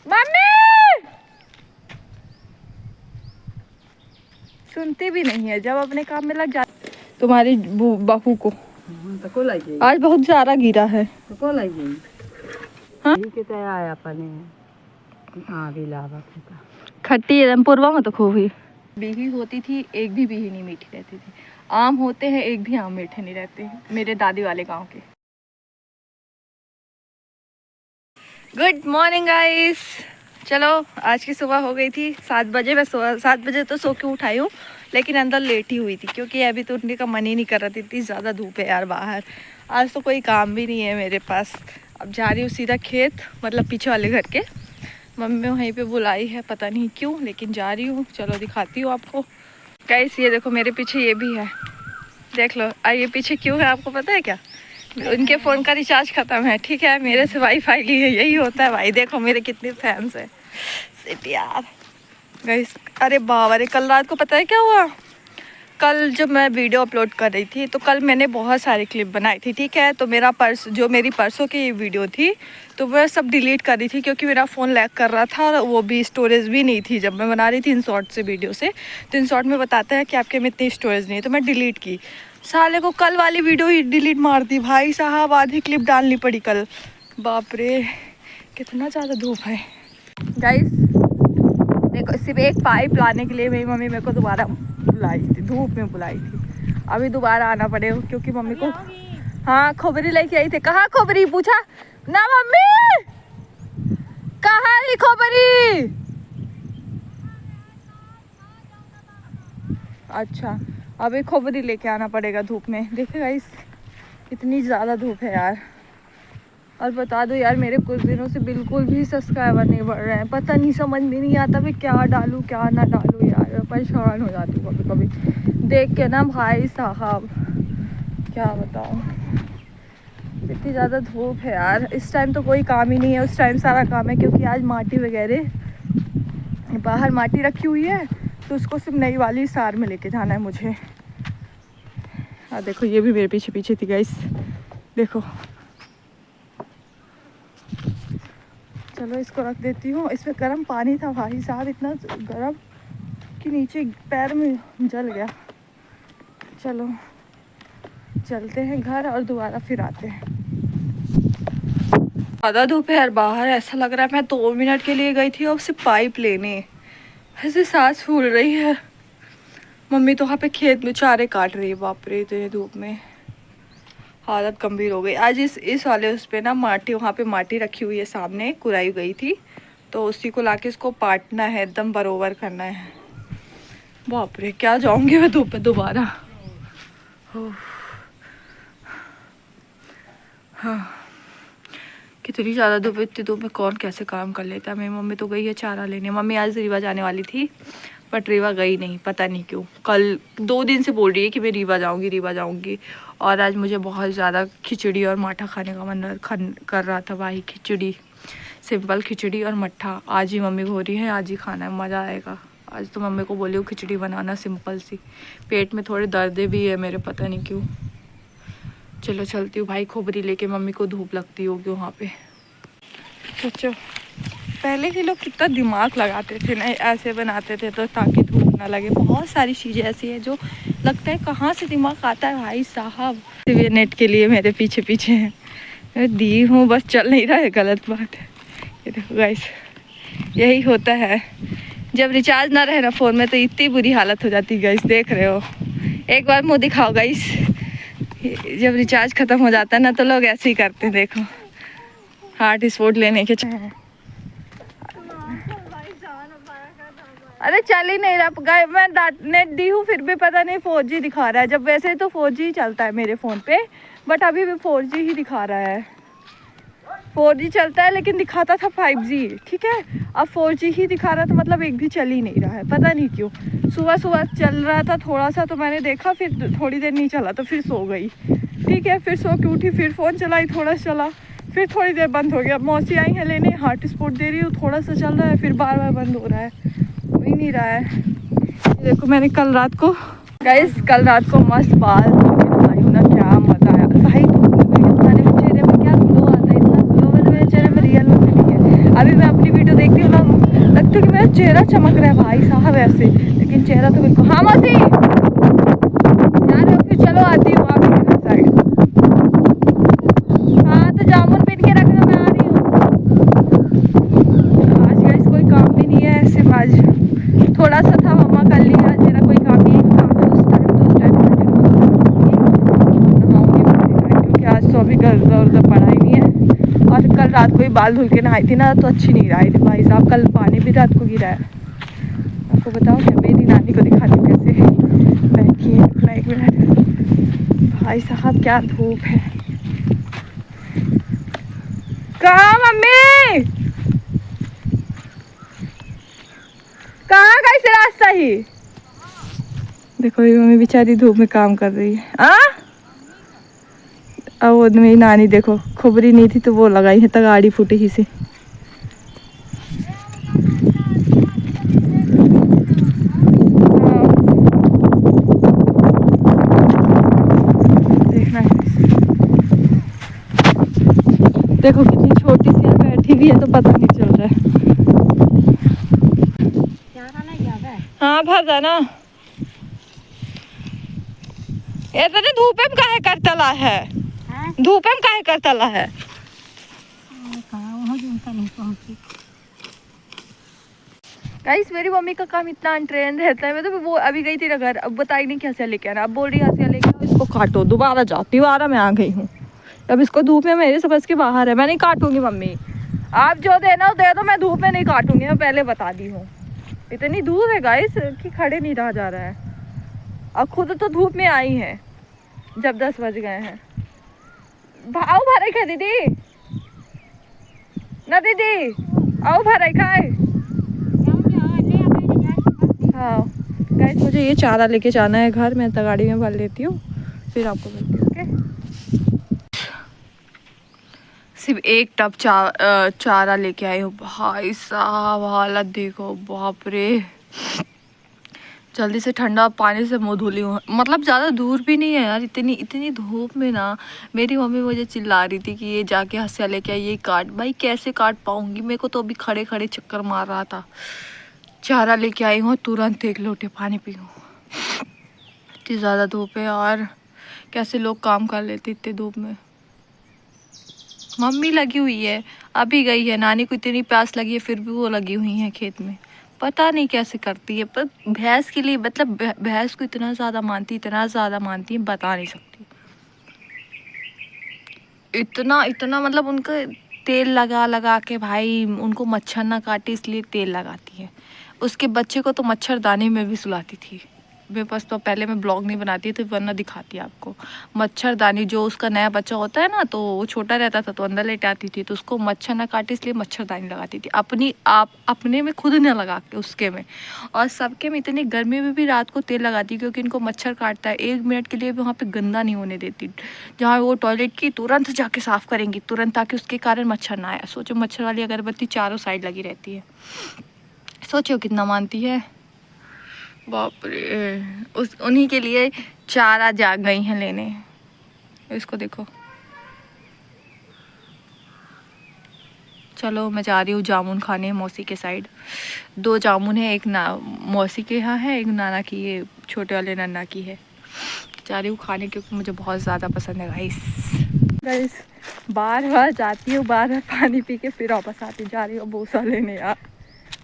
Mummy सुनती भी नहीं है, जब अपने काम में लग जाती। तुम्हारी बहू को आज बहुत ज्यादा गिरा है। हाँ? खट्टी एकदम पूर्वा में तो खूब ही बीही होती थी, एक भी बीही नहीं मीठी रहती थी। आम होते हैं, एक भी आम मीठे नहीं रहते मेरे दादी वाले गांव के। Good morning guys. चलो आज की सुबह हो गई थी 7 बजे। मैं 7 बजे तो सो के उठाई हूँ, लेकिन अंदर लेट ही हुई थी क्योंकि अभी तो उठने का मन ही नहीं कर रहा था, इतनी ज़्यादा धूप है यार बाहर। आज तो कोई काम भी नहीं है मेरे पास। अब जा रही हूँ सीधा खेत, मतलब पीछे वाले घर के। मम्मी वहीं पे बुलाई है, पता नहीं क्यों, लेकिन जा रही हूँ। चलो दिखाती हूँ आपको। गाइस ये देखो मेरे पीछे ये भी है, देख लो। ये पीछे क्यों है आपको पता है क्या? उनके फ़ोन का रिचार्ज ख़त्म है, ठीक है, मेरे से वाईफाई ली है। यही होता है भाई। देखो मेरे कितने फैंस हैं सिट यार। गाइस अरे बाबा रे, कल रात को पता है क्या हुआ? कल जब मैं वीडियो अपलोड कर रही थी तो कल मैंने बहुत सारी क्लिप बनाई थी, ठीक है। तो मेरा जो मेरी परसों की वीडियो थी तो मैं सब डिलीट कर रही थी क्योंकि मेरा फ़ोन लैग कर रहा था, वो भी स्टोरेज भी नहीं थी जब मैं बना रही थी इन शॉर्ट से वीडियो से। तो इन शॉर्ट में बताता है कि आपके में इतनी स्टोरेज नहीं है, तो मैं डिलीट की। साले को कल वाली वीडियो ही डिलीट मार दी भाई साहब, आधी क्लिप डालनी पड़ी कल। बाप रे कितना ज़्यादा धूप है। गाइस देखो, सिर्फ एक पाइप लाने के लिए मेरी मम्मी मेरे को दोबारा बुलाई थी, धूप में बुलाई थी। अभी दोबारा आना पड़ेगा क्योंकि मम्मी को, हाँ खोबरी लेके आई थे। कहाँ खोबरी पूछा ना मम्मी, कहाँ है खोबरी? अच्छा अभी खोबरी लेके आना पड़ेगा धूप में। देखिए गाइस इतनी ज़्यादा धूप है यार। और बता दो यार, मेरे कुछ दिनों से बिल्कुल भी सब्सक्राइबर नहीं बढ़ रहे हैं। पता नहीं, समझ में नहीं आता मैं क्या डालूँ क्या ना डालूँ यार। परेशान हो जाती हूँ कभी कभी देख के ना भाई साहब, क्या बताऊँ। इतनी ज़्यादा धूप है यार। इस टाइम तो कोई काम ही नहीं है, उस टाइम सारा काम है क्योंकि आज माटी वगैरह बाहर माटी रखी हुई है तो उसको सिर्फ नई वाली सार में लेके जाना है मुझे। देखो ये भी मेरे पीछे पीछे थी गाइस, देखो। चलो इसको रख देती हूँ। इसमें गर्म पानी था भाई साहब, इतना गर्म कि नीचे पैर में जल गया। चलो चलते हैं घर और दोबारा फिर आते हैं। ज़्यादा धूप है यार बाहर, ऐसा लग रहा है मैं 2 मिनट के लिए गई थी और सिर्फ पाइप लेने, ऐसे सांस फूल रही है। मम्मी तो वहाँ पे खेत में चारे काट रही है। बाप रे इतने धूप में हालत गंभीर हो गई। आज इस वाले उस पे ना माटी, वहाँ पे माटी रखी हुई है सामने, कुराई गई थी तो उसी को लाके इसको पाटना है, एकदम बरोबर करना है। बाप रे क्या जाऊंगी मैं धूप में दोबारा। हाँ कितनी ज़्यादा धूप, इतनी धूप में कौन कैसे काम कर लेता है। मेरी मम्मी तो गई है चारा लेने। मम्मी आज रीवा जाने वाली थी बट रीवा गई नहीं, पता नहीं क्यों। कल 2 दिन से बोल रही है कि मैं रीवा जाऊंगी रीवा जाऊंगी। और आज मुझे बहुत ज़्यादा खिचड़ी और माठा खाने का मन कर रहा था भाई। खिचड़ी, सिंपल खिचड़ी और मट्ठा। आज ही मम्मी को हो रही है आज ही खाना है, मज़ा आएगा। आज तो मम्मी को बोली हूँ खिचड़ी बनाना सिंपल सी। पेट में थोड़े दर्द भी है मेरे, पता नहीं क्यों। चलो चलती हूँ भाई, खोबरी लेके। मम्मी को धूप लगती होगी वहाँ पे। सोचो पहले के लोग कितना दिमाग लगाते थे ना, ऐसे बनाते थे तो ताकि धूप ना लगे। बहुत सारी चीज़ें ऐसी हैं जो लगता है कहाँ से दिमाग आता है भाई साहब। ये नेट के लिए मेरे पीछे पीछे हैं, मैं दी हूँ बस चल नहीं रहा है, गलत बात है। ये देखो गाइस यही होता है जब रिचार्ज ना रहे ना फ़ोन में तो इतनी बुरी हालत हो जाती है गाइस। देख रहे हो, एक बार मुँह दिखाओ गाइस। जब रिचार्ज ख़त्म हो जाता है ना तो लोग ऐसे ही करते हैं। देखो हार्ट स्पॉट लेने के अरे चल ही नहीं रहा। मैं नेट दी हूँ फिर भी पता नहीं 4G दिखा रहा है। जब वैसे तो 4G चलता है मेरे फ़ोन पे, बट अभी भी 4G ही दिखा रहा है। 4G चलता है लेकिन दिखाता था 5G, ठीक है। अब 4G ही दिखा रहा था, मतलब एक भी चल ही नहीं रहा है, पता नहीं क्यों। सुबह सुबह चल रहा था थोड़ा सा तो मैंने देखा, फिर थोड़ी देर नहीं चला तो फिर सो गई, ठीक है। फिर सो के उठी, फिर फ़ोन चलाई, थोड़ा चला, फिर थोड़ी देर बंद हो गया। मौसी आई है लेने, हॉट स्पॉट दे रही हूँ, थोड़ा सा चल रहा है फिर बार बार बंद हो रहा है, हो ही नहीं रहा है। देखो मैंने कल रात को गाइस, कल रात को मस्त बाल धोई हूँ ना, क्या मज़ा आया भाई। मेरे चेहरे में क्या ग्लो आता है, इतना ग्लो मतलब मेरे चेहरे में रियल में नहीं है। अभी मैं अपनी वीडियो देखती क्योंकि मेरा चेहरा चमक रहा है भाई साहब ऐसे, लेकिन चेहरा तो बिल्कुल। हाँ मौसी जा रहे हो? फिर चलो आती हूँ आप इधर साइड। हाँ तो जामुन पीन के रखना, मैं आ रही हूँ। आज गाइस कोई काम भी नहीं है, सिर्फ आज थोड़ा सा था, मम्मा कर लिया। आज मेरा कोई काम नहीं है, काम है उस टाइम तो उस टाइम नहाऊंगी क्योंकि आज तो अभी गर्दा वर्दा पड़ा ही नहीं है। और कल रात को ही बाल धुल के नहाई थी ना, तो अच्छी नहीं रही थी भाई साहब। कल पानी भी रात को गिरा है। आपको बताओ क्या, मेरी नानी को दिखाती हूँ कैसे बैठिए अपना। एक मिनट भाई साहब, क्या धूप है। कहाँ मम्मी, कहाँ गई से रास्ता ही। देखो ये मम्मी बेचारी धूप में काम कर रही है। अब वो मेरी नानी देखो, खुबरी नहीं थी तो वो लगाई है तगाड़ी फूटी ही से। देखना देखो कितनी छोटी सी है, बैठी भी है तो पता नहीं चल रहा है। हाँ भर जाना। इतने धूप में काहे कर तला है, धूप में काहे कर तला है। गाइस मेरी मम्मी का काम इतना अनट्रेंड रहता है। मैं तो वो अभी गई थी ना घर, अब बताई नहीं कैसे लेके आना। अब बोल रही हंसिया लेके आओ, इसको काटो। दोबारा जाती दोबारा मैं आ गई हूँ। अब इसको धूप में मेरे समझ के बाहर है, मैं नहीं काटूंगी मम्मी। आप जो देना हो दे दो, मैं धूप में नहीं काटूंगी, मैं पहले बता दी हूँ। इतनी धूप है गाइस कि खड़े नहीं रहा जा रहा है। अब खुद तो धूप में आई है जब 10 बज गए हैं। आओ भरे खा दीदी, ना दीदी आओ भरे खाए। हाँ गाइस मुझे ये चारा लेके जाना है घर, मैं तगाड़ी में भर लेती हूँ, फिर आपको मिलती हूँ। ओके, सिर्फ एक टब चारा लेके आई हूँ भाई साहब। हालत देखो बाप रे। जल्दी से ठंडा पानी से मुँह धुली हूँ। मतलब ज़्यादा दूर भी नहीं है यार, इतनी इतनी धूप में ना मेरी मम्मी मुझे चिल्ला रही थी कि ये जाके हंसिया लेके आई, ये काट। भाई कैसे काट पाऊँगी, मेरे को तो अभी खड़े खड़े चक्कर मार रहा था। चारा लेके आई हूँ, तुरंत एक लोटे पानी पी हूँ। इतनी ज़्यादा धूप है और कैसे लोग काम कर लेते इतने धूप में। मम्मी लगी हुई है, अभी गई है। नानी को इतनी प्यास लगी है फिर भी वो लगी हुई है खेत में, पता नहीं कैसे करती है। पर भैंस के लिए, मतलब भैंस को इतना ज़्यादा मानती, इतना ज़्यादा मानती है, बता नहीं सकती। इतना इतना मतलब उनका तेल लगा लगा के भाई, उनको मच्छर ना काटे इसलिए तेल लगाती है। उसके बच्चे को तो मच्छरदानी में भी सुलाती थी। मेरे पास तो पहले मैं ब्लॉग नहीं बनाती तो वरना दिखाती आपको। मच्छरदानी, जो उसका नया बच्चा होता है ना, तो वो छोटा रहता था तो अंदर लेट आती थी, तो उसको मच्छर ना काटे इसलिए मच्छरदानी लगाती थी। अपनी आप अपने में खुद ना लगा के उसके में। और सबके में इतनी गर्मी में भी रात को तेल लगाती क्योंकि इनको मच्छर काटता है। 1 मिनट के लिए भी वहाँ पे गंदा नहीं होने देती। जहाँ वो टॉयलेट की तुरंत जाके साफ़ करेंगी तुरंत, ताकि उसके कारण मच्छर ना आए। सोचो मच्छर वाली अगरबत्ती चारों साइड लगी रहती है। सोचो कितना मानती है, बाप रे। उस उन्हीं के लिए चारा जाग गई हैं लेने। इसको देखो। चलो मैं जा रही हूँ जामुन खाने मौसी के साइड। 2 जामुन है, एक ना मौसी के यहाँ है, एक नाना की, ये छोटे वाले नाना की है। जा रही हूँ खाने क्योंकि मुझे बहुत ज़्यादा पसंद है गाइस। बार बार जाती हूँ, बार बार पानी पी के फिर वापस आती, जा रही हूँ भूसा लेने। यार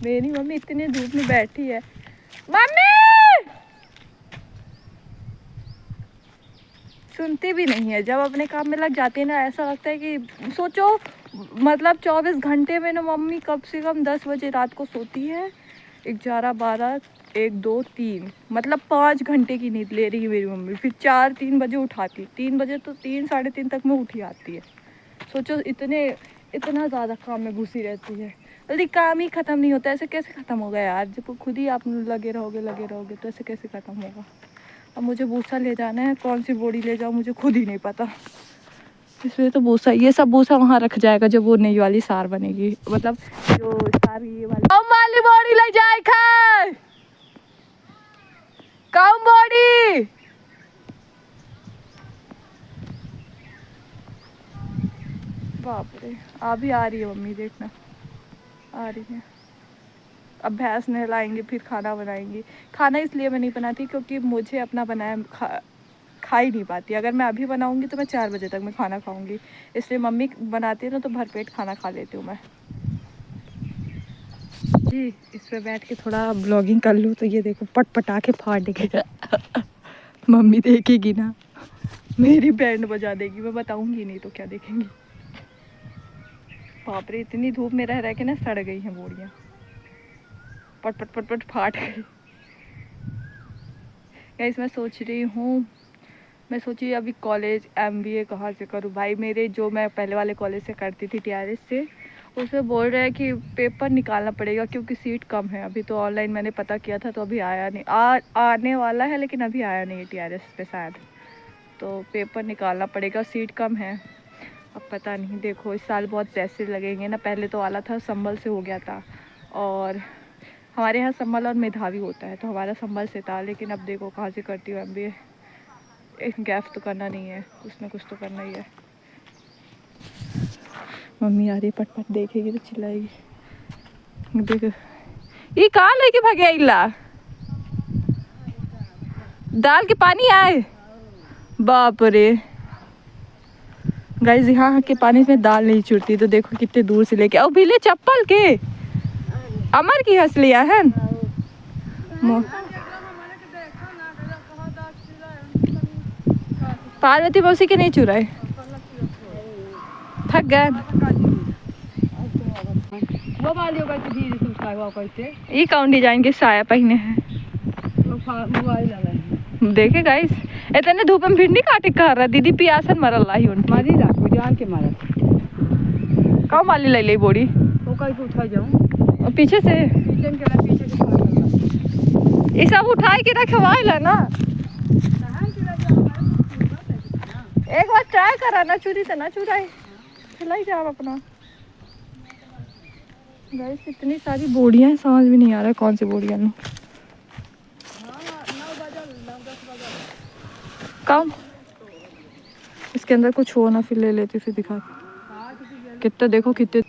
मेरी मम्मी इतनी धूप में बैठी है। मम्मी सुनती भी नहीं है, जब अपने काम में लग जाती है ना, ऐसा लगता है कि सोचो मतलब 24 घंटे में ना मम्मी कम से कम 10 बजे रात को सोती है, 11, 12, 1, 2, 3, मतलब 5 घंटे की नींद ले रही है मेरी मम्मी। फिर 4, 3 बजे उठाती, 3 बजे तो 3, साढ़े 3 तक में उठी आती है। सोचो इतना ज़्यादा काम में घुसी रहती है, जल्दी काम ही ख़त्म नहीं होता। ऐसे कैसे ख़त्म होगा यार, जब खुद ही आप लगे रहोगे तो ऐसे कैसे ख़त्म होगा। अब मुझे भूसा ले जाना है, कौन सी बोरी ले जाऊँ मुझे खुद ही नहीं पता। इसलिए तो भूसा, ये सब भूसा वहाँ रख जाएगा जब वो नई वाली सार बनेगी, मतलब जो सार ये वाली बोरी ले जाए खाए कम बोरी। बाप रे, अभी आ रही है मम्मी, देखना आ रही है। अब भैंस नहलाएंगे फिर खाना बनाएंगे। खाना इसलिए मैं नहीं बनाती क्योंकि मुझे अपना बनाया खा ही नहीं पाती। अगर मैं अभी बनाऊंगी तो मैं 4 बजे तक मैं खाना खाऊंगी, इसलिए मम्मी बनाती है ना तो भरपेट खाना खा लेती हूँ मैं जी। इस पर बैठ के थोड़ा ब्लॉगिंग कर लूँ तो ये देखो पटपटा के फाड़ देगा। मम्मी देखेगी ना मेरी बैंड बजा देगी, मैं बताऊंगी नहीं तो क्या देखेंगी। बाप रे, इतनी धूप में रह के ना सड़ गई हैं बोरियां, पट पट पट पट फाट गई। गाइस मैं सोच रही हूँ, मैं सोची अभी कॉलेज MBA कहाँ से करूँ। भाई मेरे जो मैं पहले वाले कॉलेज से करती थी TRS से, उसमें बोल रहे हैं कि पेपर निकालना पड़ेगा क्योंकि सीट कम है। अभी तो ऑनलाइन मैंने पता किया था तो अभी आया नहीं, आने वाला है लेकिन अभी आया नहीं है TRS पे शायद, तो पेपर निकालना पड़ेगा, सीट कम है। अब पता नहीं, देखो इस साल बहुत पैसे लगेंगे ना। पहले तो वाला था संबल से हो गया था, और हमारे यहाँ संबल और मेधावी होता है, तो हमारा संबल से था। लेकिन अब देखो कहाँ से करती हूँ MBA, एक गैप तो करना नहीं है, कुछ ना कुछ तो करना ही है। मम्मी आ रही, पट पट देखेगी तो चिल्लाएगी। देखो ये कहाँ लेके भागे इला, दाल के पानी आए। बाप रे गाइस, यहाँ के पानी में दाल नहीं चुरती, तो देखो कितने दूर से लेके आओ। भीले चप्पल के अमर की हंस लिया है। पार्वती मौसी के नहीं चुराए, थक गए। ये कौन डिजाइन के साया पहने हैं देखे गाइस। इतने धूप में भिंडी काटे कर रहा दीदी, पियासन मरल ला ही मारी रात जान के मारा। कहाँ माली ले बोड़ी वो कहीं को उठा जाऊं, और पीछे से ये सब उठाई के रखवाए ला ना। एक बार ट्राई करा ना, चूरी से ना चुराई, खिलाई जाओ अपना। गाइस इतनी सारी बोड़ियां, समझ भी नहीं आ रहा है कौन सी बोड़ियां लूं। कम इसके अंदर कुछ हो ना, फिर ले लेती, फिर दिखा कितने, देखो कितने।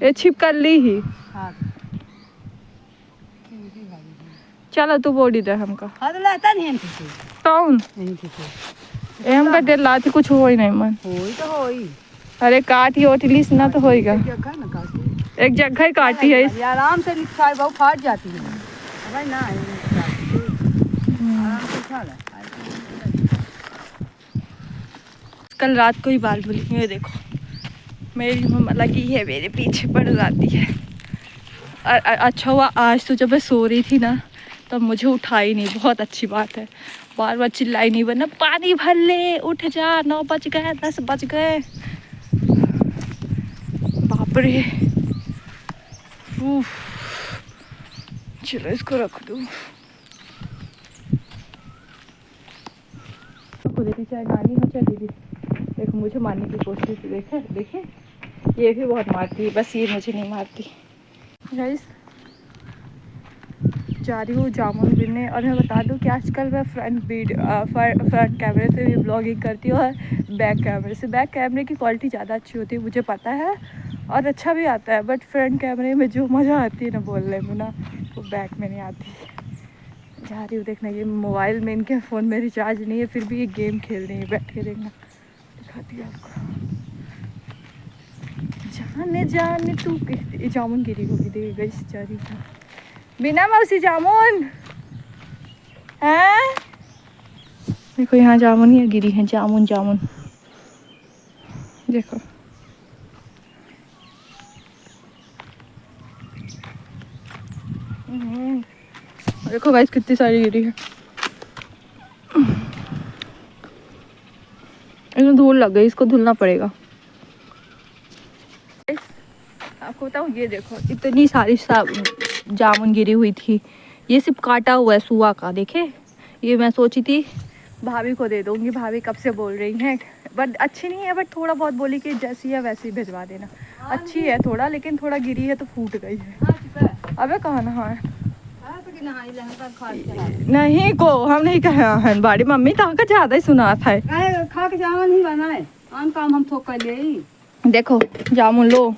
ये छिपकर ली ही। चलो तू बोड़ी दे हमका। कौन ए हमका डेढ़ लाती, कुछ हो ही नहीं मन। अरे काटी ओटलीस ना तो होएगा, एक जगह ही काटी है। आराम से बहुत फाट जाती है ना। कल रात को ही बाल धुली, ये देखो मेरी मम्मा लगी है मेरे पीछे पड़ जाती है। अच्छा हुआ आज तो जब मैं सो रही थी ना तब मुझे उठाई नहीं, बहुत अच्छी बात है। बार बार चिल्लाई नहीं, वरना पानी भर ले, उठ जा, 9 बज गए, 10 बज गए। बाप रे, चलो इसको रख दूँ। चाहे नानी हो चाहे दीदी, देखो मुझे मारने की कोशिश, देखे देखे ये भी बहुत मारती है, बस ये मुझे नहीं मारती। गाइस जा रही हूँ जामुन गिरने, और मैं बता दूँ कि आजकल मैं फ्रंट कैमरे से भी ब्लॉगिंग करती हूँ और बैक कैमरे से। बैक कैमरे की क्वालिटी ज़्यादा अच्छी होती है, मुझे पता है, और अच्छा भी आता है, बट फ्रंट कैमरे में जो मज़ा आती है ना बोलने में ना, वो बैक में नहीं आती। जा रही हूँ देखना, ये मोबाइल में, इनके फ़ोन में रिचार्ज नहीं है, फिर भी ये गेम खेल रही है बैठ के, देखना दिखाती है आपको। जाने जाने तू जामुन गिरी होगी, देख गई जा रही हूँ बिना मौसी जामुन है। देखो यहाँ जामुन ही गिरी है, जामुन जामुन देखो। देखो गाइस कितनी सारी गिरी है, इसमें धूल लग गई, इसको धुलना पड़ेगा। आपको बताऊँ, ये देखो इतनी सारी जामुन गिरी हुई थी, ये सिर्फ काटा हुआ है सुआ का, देखे। ये मैं सोची थी भाभी को दे दूँगी, भाभी कब से बोल रही हैं, बट अच्छी नहीं है, बट थोड़ा बहुत बोली कि जैसी है वैसी भिजवा देना। अच्छी है थोड़ा, लेकिन थोड़ा गिरी है तो फूट गई है। अबे कहाँ नहा है, नहीं को हम नहीं कहा है बाड़ी मम्मी, तो का ज्यादा ही सुना था। खा के जावा नहीं बना है, आम काम हम थोक कर लिए। देखो जामुन लो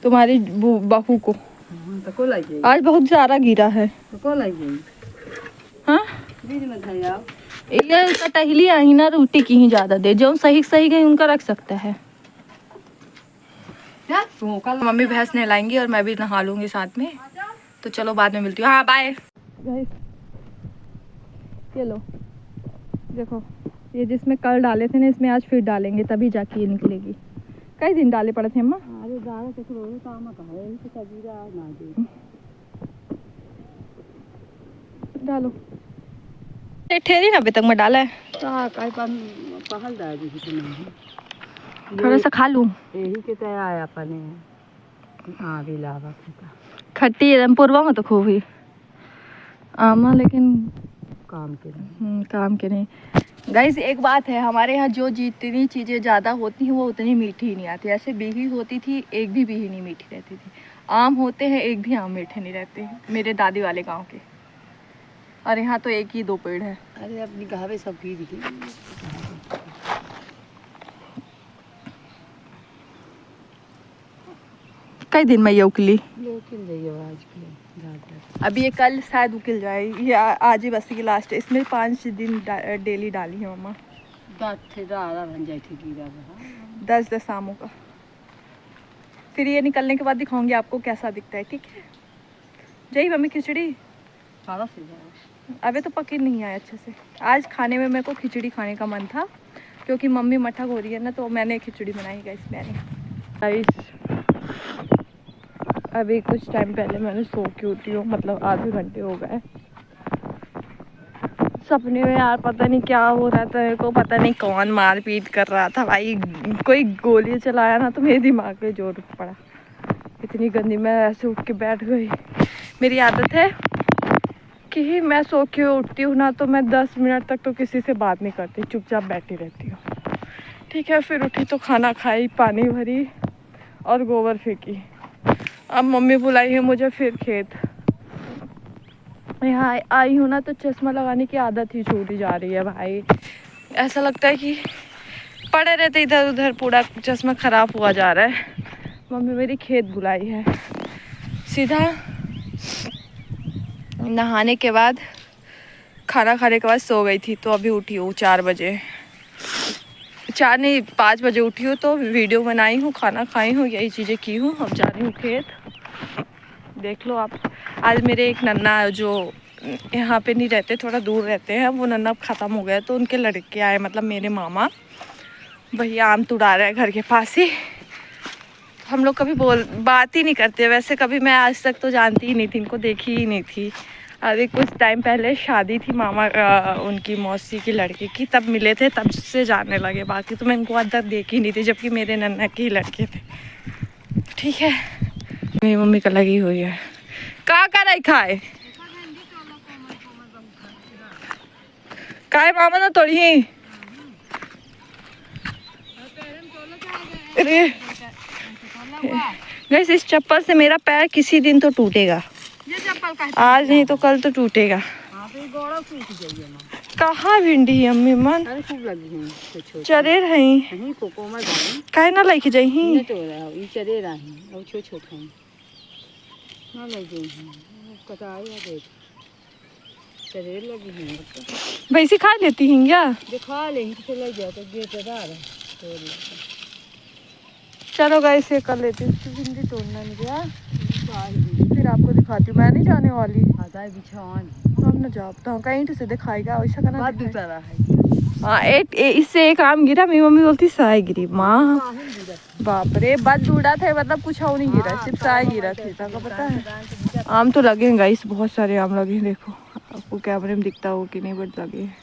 तुम्हारी बहू को। तो को लाइए आज बहुत ज़्यादा गिरा है। तो को लाइए हाँ बीज में खाई आओ। ये कटहली आई ना रोटी की ही ज़्यादा दे, जो सही सही गई उनका रख सकता है। कल मम्मी भैंस नहलाएंगी और मैं भी नहा लूंगी साथ में, तो चलो बाद में मिलती हूँ। हाँ बाय। ये लो देखो, ये जिसमें कल डाले थे ना इसमें आज फिर डालेंगे, तभी जाके ये निकलेगी। कई दिन डाले पड़े थे अम्मा। अरे दादा से करो काम का है इसे तबीरा ना दे डालो। ठेरी ना अभी तक मैं डाला है, ता काय पहल दादी की नहीं थोड़ा सा खा लूँ। यही के तय आया अपने हाँ भी लावा खट्टी एकदम पूर्वा में तो खूब ही आमा, लेकिन काम के काम के नहीं। गाइस एक बात है, हमारे यहाँ जो जितनी चीज़ें ज़्यादा होती हैं वो उतनी मीठी ही नहीं आती। ऐसे बीही होती थी, एक भी बीही नहीं मीठी रहती थी। आम होते हैं, एक भी आम मीठे नहीं रहते मेरे दादी वाले गांव के। और यहाँ तो एक ही 2 पेड़ है। अरे अपनी गावे सब की दिखी कई दिन में ये उकली, लोकिल जाइए आज के अभी ये कल शायद उकल जाए, ये आज ही बस की लास्ट है। इसमें 5 दिन डेली डाली है मम्मा। बन जाए थी 10 आमों का। फिर ये निकलने के बाद दिखाऊंगी आपको कैसा दिखता है, ठीक है। जय मम्मी खिचड़ी सारा से जाए अबे तो पकी नहीं है अच्छे से। आज खाने में मेरे को खिचड़ी खाने का मन था, क्योंकि मम्मी मठक हो रही है ना, तो मैंने खिचड़ी बनाई गाइस। मैंने अभी कुछ टाइम पहले मैंने सो के उठी हूँ, मतलब आधे घंटे हो गए। सपने में यार पता नहीं क्या हो रहा था मेरे को, पता नहीं कौन मारपीट कर रहा था भाई। कोई गोली चलाया ना तो मेरे दिमाग पे जोर पड़ा। इतनी गंदी, मैं ऐसे उठ के बैठ गई। मेरी आदत है कि मैं सो के उठती हूँ ना तो मैं 10 मिनट तक तो किसी से बात नहीं करती, चुपचाप बैठी रहती हूँ। ठीक है, फिर उठी तो खाना खाई, पानी भरी और गोबर फेंकी। अब मम्मी बुलाई है मुझे फिर खेत। यहाँ आई हूँ ना तो चश्मा लगाने की आदत ही छूटी जा रही है भाई। ऐसा लगता है कि पड़े रहते इधर उधर, पूरा चश्मा ख़राब हुआ जा रहा है। मम्मी मेरी खेत बुलाई है। सीधा नहाने के बाद, खाना खाने के बाद सो गई थी, तो अभी उठी हूँ 4 बजे। 4 नहीं 5 बजे उठी हूँ, तो वीडियो बनाई हूँ, खाना खाई हूँ, यही चीज़ें की हूँ। अब जा रही हूँ खेत, देख लो आप। आज मेरे एक नन्ना जो यहाँ पे नहीं रहते, थोड़ा दूर रहते हैं, वो नन्ना ख़त्म हो गया, तो उनके लड़के आए, मतलब मेरे मामा भैया आम तुड़ा रहे हैं घर के पास ही। हम लोग कभी बात ही नहीं करते वैसे, कभी मैं आज तक तो जानती ही नहीं थी इनको, देखी ही नहीं थी। अभी कुछ टाइम पहले शादी थी मामा उनकी मौसी की लड़के की, तब मिले थे, तब से जानने लगे। बाकी तो मैं इनको आज तक देखी नहीं थी, जबकि मेरे नन्ना के ही लड़के थे। ठीक है, मेरी मम्मी का लगी हुई है। का रही खाए काय मामा ना तोड़ी ही। अरे गाइस, इस चप्पल से मेरा पैर किसी दिन तो टूटेगा। ये चप्पल का आज नहीं तो कल तो टूटेगा। कहाँ भिंडी है अम्मी मन? अरे खूब लगी हैं चरेर है नहीं को कोमल बानी काहे ना लेके जाई ही नहीं तो रहा ये चरे रही और छोटे छोटे हैं ना लगी हैं कटाई है देख चरे लगी हैं वैसे खा लेती हैं क्या? दिखा ले तो लग जाए तो गेट दार चलो गाइस ये कर लेती हूँ, भिंडी तोड़ना नहीं गया, फिर आपको दिखाती हूँ। मैं नहीं जाने वाली, आधा बिछावन हम ना जाता हूँ कहीं से दिखाएगा वैसा करना। बात दूसरा है हाँ इससे एक आम गिरा, मेरी मम्मी बोलती साय गिरी। माँ बाप रे, बद दूड़ा थे, मतलब कुछ और नहीं गिरा, सिर्फ साय गिरा थी। तो पता है आम तो लगे हैं गाइस, बहुत सारे आम लगे हैं। देखो आपको कैमरे में दिखता हो कि नहीं, बट लगे हैं।